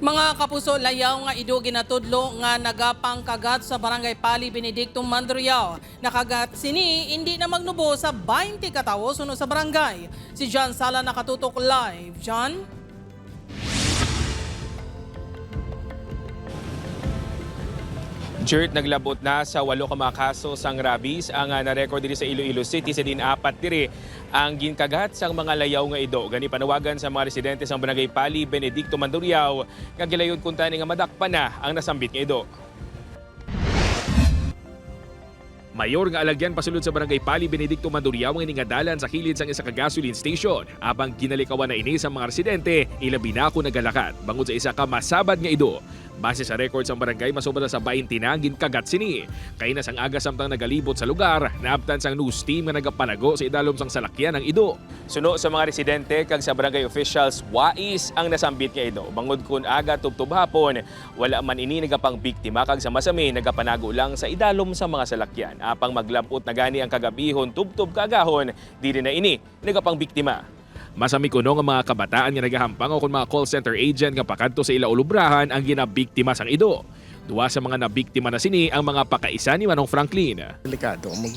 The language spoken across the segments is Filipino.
Mga kapuso, layaw nga ido ginatudlo nga nagapang kagat sa barangay Pali Benedicto Mandurriao. Nakagat sini hindi na magnubo sa 20 katawo suno sa barangay. Si John Sala nakatutok live. John? Jert, naglabot na sa 8 ka mga kaso sang rabies ang na-record diri sa Iloilo City sa din 4 diri ang ginkagat sang mga layaw nga ido. Gani panawagan sa mga residente sang barangay Pali Benedicto Mandurriao nga gilayon kun tani nga madakpan na ang nasambit nga ido. Mayor nga alagyan pasulod sa barangay Pali Benedicto Mandurriao ang iningadalan sa kilid sang isa ka gasoline station. Abang ginalikawan na ini sa mga residente, ilabi na ako nagalakat bangod sa isa ka masabad nga ido. Base sa record sa barangay, masobra sa 20 na ginkagat sini. Kay na sang aga samtang nagalibot sa lugar, naabtan sang news team nga nagapalago sa idalom sang salakyan ng ido. Suno sa mga residente kag sa barangay officials, wais ang nasambit nga ido. Bangod kun aga tubtub hapon, wala man ini nagapang biktima kag sa masami nagapanago lang sa idalom sa mga salakyan. Apang maglampot na gani ang kagabihon tubtub kagahon, dili na ini nagapang biktima. Masami kuno nga mga kabataan nga nagahampang o kung mga call center agent nga pakadto sa ilaulubrahan ang ginabiktima sang ido. Duwa sa mga nabiktima na sini ang mga pakaisa ni Manong Franklin. Delikado mag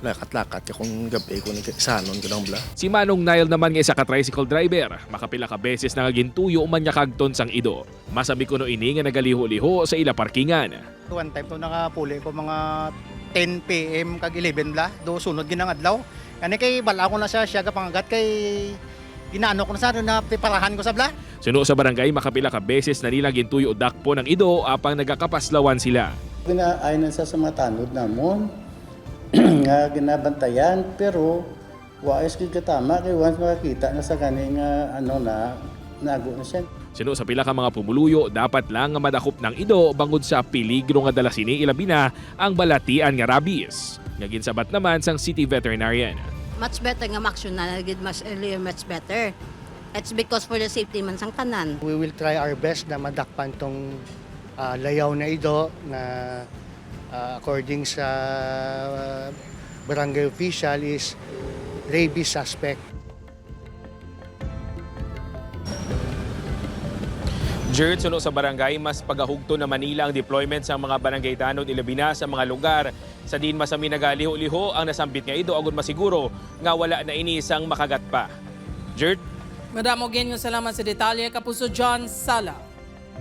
lakat-lakat kung gabi ko nagsanon ko lang bla. Si Manong Nile naman nga isa ka tricycle driver, makapila ka beses na gintuyo man niya kagton sang ido. Masami kuno ini nga nagaliho-liho sa ila parkingan. One time to nakapuli ko mga 10 PM kag 11 bla, do sunod ginang adlaw. Kani kay bala ko na siya kapangagat kay ginaano ko na sa na preparahan ko sa bla. Suno sa barangay, makapila ka beses na nila gintuyo dakpo ng ido apang nagakapaslawan sila. Ginaayon sa mga tanod namon nga ginabantayan pero wais gid katama kay once makakita na sa kani nga nago na siya. Suno sa pila ka mga pumuluyo, dapat lang nga madakop ng ido bangod sa peligro nga dala sini ilabi na ang balatian nga rabies. Nga ginsabat naman sang city veterinarian. Much better nga maksyon na gid mas earlier, much better. It's because for the safety man sang tanan. We will try our best na madakpan tong layaw na ido na according sa barangay official is rabies suspect. Jert, suno sa barangay, mas pagahugto na Manila ang deployment sa mga barangay tanod ilabi na sa mga lugar. Sa din masami nagaliho-liho ang nasambit nga ido agud masiguro nga wala na ini isang makagat pa. Jert? Madamo genyo salamat sa detalye, Kapuso John Sala.